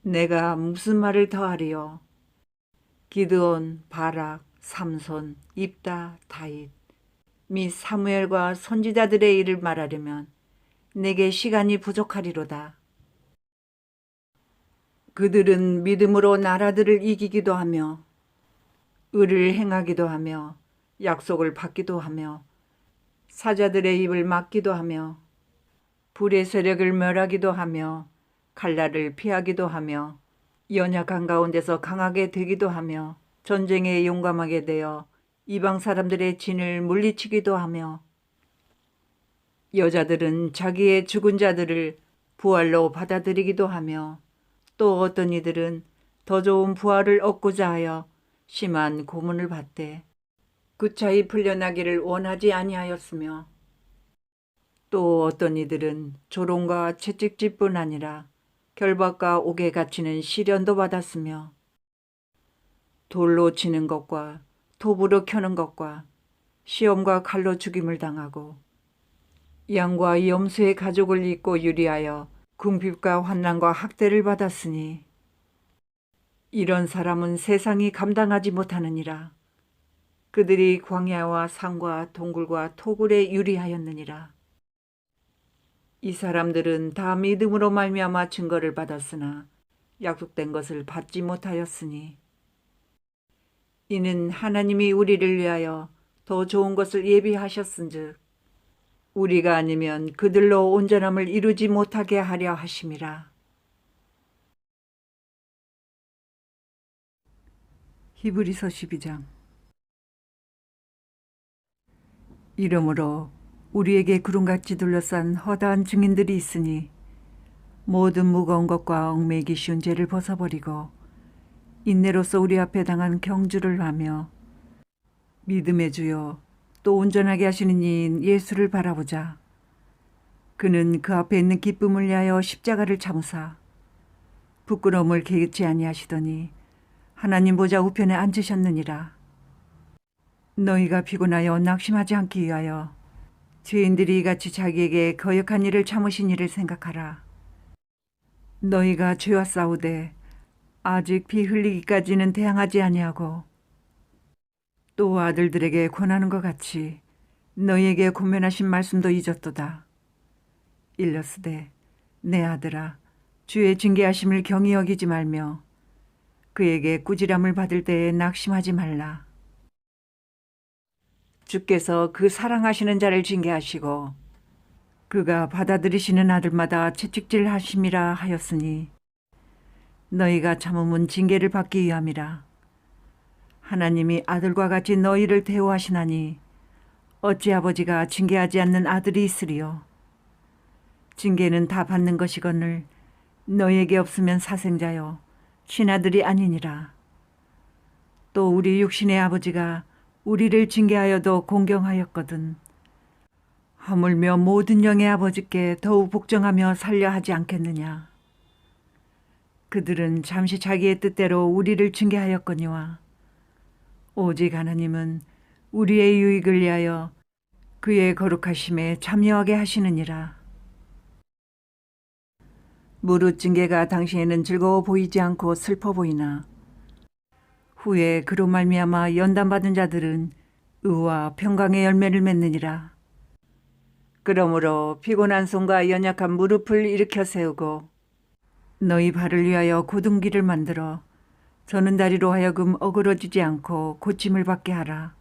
내가 무슨 말을 더하리요? 기드온, 바락, 삼손, 입다, 다윗 및 사무엘과 선지자들의 일을 말하려면 내게 시간이 부족하리로다. 그들은 믿음으로 나라들을 이기기도 하며 의를 행하기도 하며 약속을 받기도 하며 사자들의 입을 막기도 하며 불의 세력을 멸하기도 하며 칼날을 피하기도 하며 연약한 가운데서 강하게 되기도 하며 전쟁에 용감하게 되어 이방 사람들의 진을 물리치기도 하며 여자들은 자기의 죽은 자들을 부활로 받아들이기도 하며 또 어떤 이들은 더 좋은 부활을 얻고자 하여 심한 고문을 받되 구차히 풀려나기를 원하지 아니하였으며 또 어떤 이들은 조롱과 채찍질뿐 아니라 결박과 옥에 갇히는 시련도 받았으며 돌로 치는 것과 톱으로 켜는 것과 시험과 칼로 죽임을 당하고 양과 염소의 가죽을 입고 유리하여 궁핍과 환난과 학대를 받았으니 이런 사람은 세상이 감당하지 못하느니라. 그들이 광야와 산과 동굴과 토굴에 유리하였느니라. 이 사람들은 다 믿음으로 말미암아 증거를 받았으나 약속된 것을 받지 못하였으니 이는 하나님이 우리를 위하여 더 좋은 것을 예비하셨은즉 우리가 아니면 그들로 온전함을 이루지 못하게 하려 하심이라. 히브리서 12장. 이러므로 우리에게 구름같이 둘러싼 허다한 증인들이 있으니 모든 무거운 것과 얽매이기 쉬운 죄를 벗어버리고 인내로서 우리 앞에 당한 경주를 하며 믿음의 주여, 또 온전하게 하시는 이인 예수를 바라보자. 그는 그 앞에 있는 기쁨을 위하여 십자가를 참으사 부끄러움을 개의치 아니하시더니 하나님 보좌 우편에 앉으셨느니라. 너희가 피곤하여 낙심하지 않기 위하여 죄인들이 이같이 자기에게 거역한 일을 참으신 일을 생각하라. 너희가 죄와 싸우되 아직 피 흘리기까지는 대항하지 아니하고 또 아들들에게 권하는 것 같이 너희에게 권면하신 말씀도 잊었도다. 일러스되 내 아들아, 주의 징계하심을 경히 여기지 말며 그에게 꾸지람을 받을 때에 낙심하지 말라. 주께서 그 사랑하시는 자를 징계하시고 그가 받아들이시는 아들마다 채찍질 하심이라 하였으니 너희가 참음은 징계를 받기 위함이라. 하나님이 아들과 같이 너희를 대우하시나니 어찌 아버지가 징계하지 않는 아들이 있으리요. 징계는 다 받는 것이거늘 너희에게 없으면 사생자요 신아들이 아니니라. 또 우리 육신의 아버지가 우리를 징계하여도 공경하였거든 하물며 모든 영의 아버지께 더욱 복종하며 살려 하지 않겠느냐. 그들은 잠시 자기의 뜻대로 우리를 징계하였거니와 오직 하나님은 우리의 유익을 위하여 그의 거룩하심에 참여하게 하시느니라. 무릇 징계가 당시에는 즐거워 보이지 않고 슬퍼 보이나 후에 그로 말미암아 연단받은 자들은 의와 평강의 열매를 맺느니라. 그러므로 피곤한 손과 연약한 무릎을 일으켜 세우고 너희 발을 위하여 고등기를 만들어 저는 다리로 하여금 어그러지지 않고 고침을 받게 하라.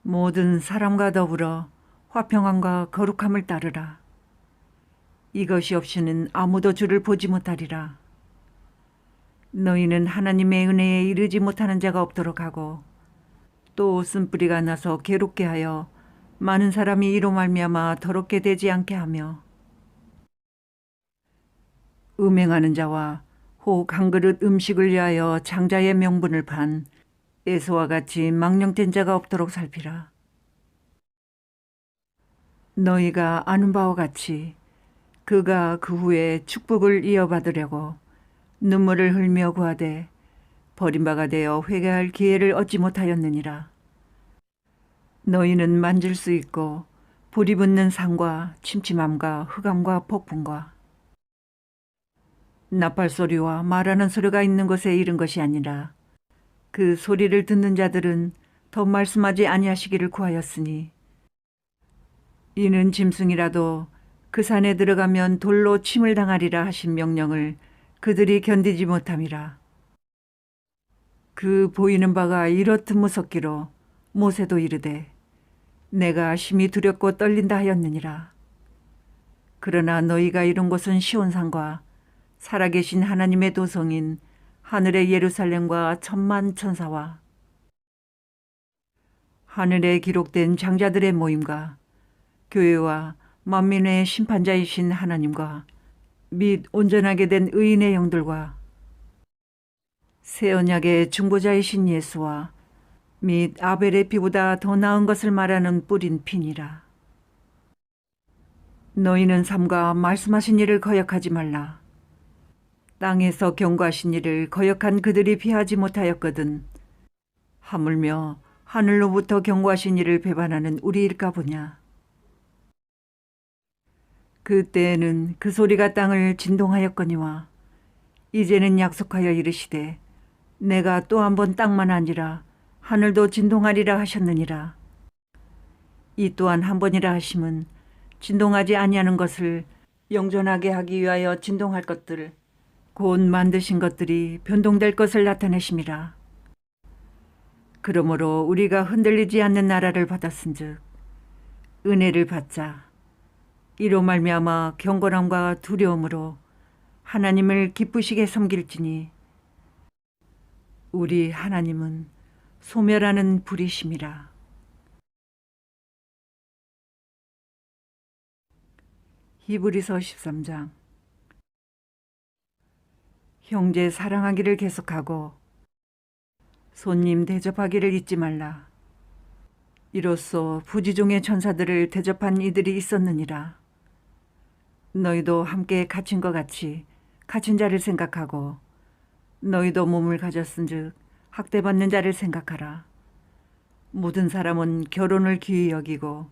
모든 사람과 더불어 화평함과 거룩함을 따르라. 이것이 없이는 아무도 주를 보지 못하리라. 너희는 하나님의 은혜에 이르지 못하는 자가 없도록 하고 또 쓴뿌리가 나서 괴롭게 하여 많은 사람이 이로 말미암아 더럽게 되지 않게 하며 음행하는 자와 혹 한 그릇 음식을 위하여 장자의 명분을 판 에서와 같이 망령된 자가 없도록 살피라. 너희가 아는 바와 같이 그가 그 후에 축복을 이어받으려고 눈물을 흘며 구하되 버림바가 되어 회개할 기회를 얻지 못하였느니라. 너희는 만질 수 있고 불이 붙는 상과 침침함과 흑암과 폭풍과 나팔소리와 말하는 소리가 있는 곳에 이른 것이 아니라 그 소리를 듣는 자들은 더 말씀하지 아니하시기를 구하였으니 이는 짐승이라도 그 산에 들어가면 돌로 침을 당하리라 하신 명령을 그들이 견디지 못함이라. 그 보이는 바가 이렇듯 무섭기로 모세도 이르되 내가 심히 두렵고 떨린다 하였느니라. 그러나 너희가 이룬 곳은 시온산과 살아계신 하나님의 도성인 하늘의 예루살렘과 천만 천사와 하늘에 기록된 장자들의 모임과 교회와 만민의 심판자이신 하나님과 및 온전하게 된 의인의 영들과 새 언약의 중보자이신 예수와 및 아벨의 피보다 더 나은 것을 말하는 뿌린 피니라. 너희는 삼가 말씀하신 일을 거역하지 말라. 땅에서 경고하신 일을 거역한 그들이 피하지 못하였거든 하물며 하늘로부터 경고하신 일을 배반하는 우리일까 보냐. 그때에는 그 소리가 땅을 진동하였거니와 이제는 약속하여 이르시되 내가 또 한 번 땅만 아니라 하늘도 진동하리라 하셨느니라. 이 또한 한 번이라 하심은 진동하지 아니하는 것을 영존하게 하기 위하여 진동할 것들 곧 만드신 것들이 변동될 것을 나타내심이라. 그러므로 우리가 흔들리지 않는 나라를 받았은즉 은혜를 받자. 이로 말미암아 경건함과 두려움으로 하나님을 기쁘시게 섬길지니 우리 하나님은 소멸하는 불이심이라. 히브리서 13장. 형제 사랑하기를 계속하고 손님 대접하기를 잊지 말라. 이로써 부지중의 천사들을 대접한 이들이 있었느니라. 너희도 함께 갇힌 것 같이 갇힌 자를 생각하고 너희도 몸을 가졌은즉 학대받는 자를 생각하라. 모든 사람은 결혼을 귀히 여기고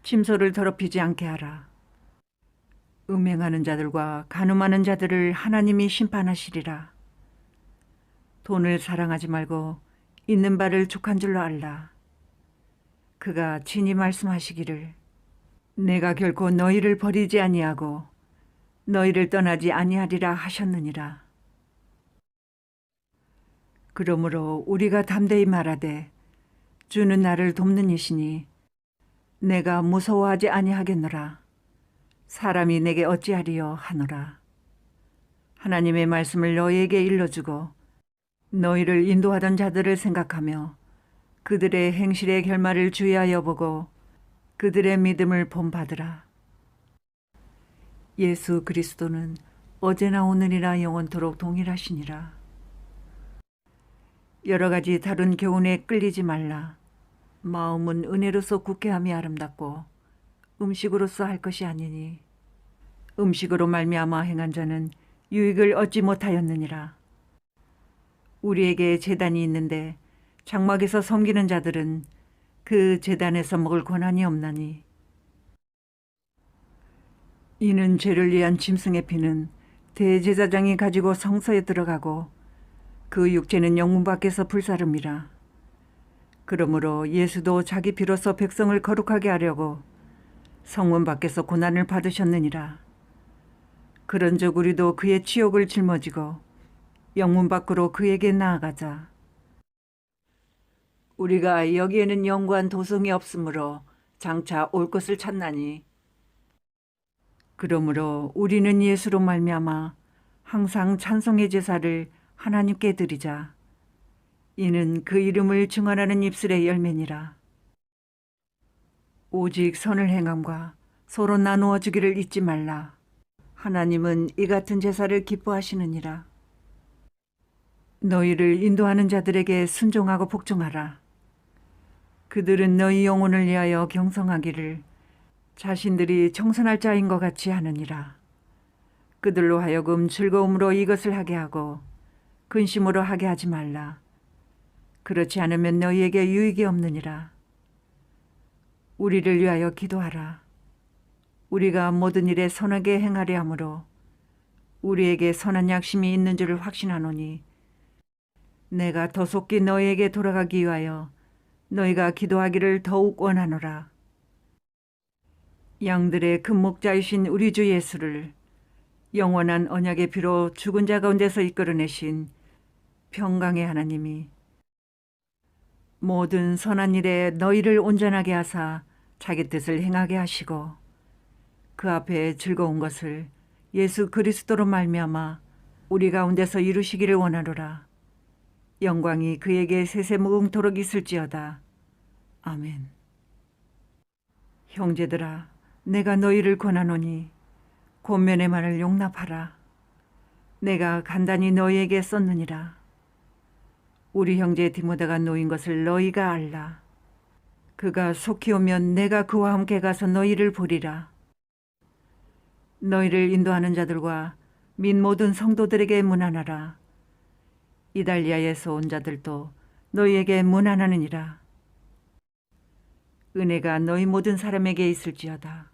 침소를 더럽히지 않게 하라. 음행하는 자들과 간음하는 자들을 하나님이 심판하시리라. 돈을 사랑하지 말고 있는 바를 족한 줄로 알라. 그가 친히 말씀하시기를 내가 결코 너희를 버리지 아니하고 너희를 떠나지 아니하리라 하셨느니라. 그러므로 우리가 담대히 말하되 주는 나를 돕는 이시니 내가 무서워하지 아니하겠노라. 사람이 내게 어찌하리요 하노라. 하나님의 말씀을 너희에게 일러주고 너희를 인도하던 자들을 생각하며 그들의 행실의 결말을 주의하여 보고 그들의 믿음을 본받으라. 예수 그리스도는 어제나 오늘이나 영원토록 동일하시니라. 여러 가지 다른 교훈에 끌리지 말라. 마음은 은혜로서 굳게함이 아름답고 음식으로서 할 것이 아니니 음식으로 말미암아 행한 자는 유익을 얻지 못하였느니라. 우리에게 제단이 있는데 장막에서 섬기는 자들은 그 제단에서 먹을 권한이 없나니 이는 죄를 위한 짐승의 피는 대제사장이 가지고 성소에 들어가고 그 육체는 영문 밖에서 불사름이라. 그러므로 예수도 자기 피로서 백성을 거룩하게 하려고 성문 밖에서 고난을 받으셨느니라. 그런즉 우리도 그의 치욕을 짊어지고 영문 밖으로 그에게 나아가자. 우리가 여기에는 영구한 도성이 없으므로 장차 올 것을 찾나니 그러므로 우리는 예수로 말미암아 항상 찬송의 제사를 하나님께 드리자. 이는 그 이름을 증언하는 입술의 열매니라. 오직 선을 행함과 서로 나누어 주기를 잊지 말라. 하나님은 이 같은 제사를 기뻐하시느니라. 너희를 인도하는 자들에게 순종하고 복종하라. 그들은 너희 영혼을 위하여 경성하기를 자신들이 청선할 자인 것 같이 하느니라. 그들로 하여금 즐거움으로 이것을 하게 하고 근심으로 하게 하지 말라. 그렇지 않으면 너희에게 유익이 없느니라. 우리를 위하여 기도하라. 우리가 모든 일에 선하게 행하려 하므로 우리에게 선한 약심이 있는 줄을 확신하노니 내가 더 속히 너희에게 돌아가기 위하여 너희가 기도하기를 더욱 원하노라. 양들의 큰 목자이신 우리 주 예수를 영원한 언약의 피로 죽은 자 가운데서 이끌어내신 평강의 하나님이 모든 선한 일에 너희를 온전하게 하사 자기 뜻을 행하게 하시고 그 앞에 즐거운 것을 예수 그리스도로 말미암아 우리 가운데서 이루시기를 원하노라. 영광이 그에게 세세무궁토록 있을지어다. 아멘. 형제들아, 내가 너희를 권하노니 권면의 말을 용납하라. 내가 간단히 너희에게 썼느니라. 우리 형제 디모데가 놓인 것을 너희가 알라. 그가 속히 오면 내가 그와 함께 가서 너희를 보리라. 너희를 인도하는 자들과 및 모든 성도들에게 문안하라. 이달리아에서 온 자들도 너희에게 문안하느니라. 은혜가 너희 모든 사람에게 있을지어다.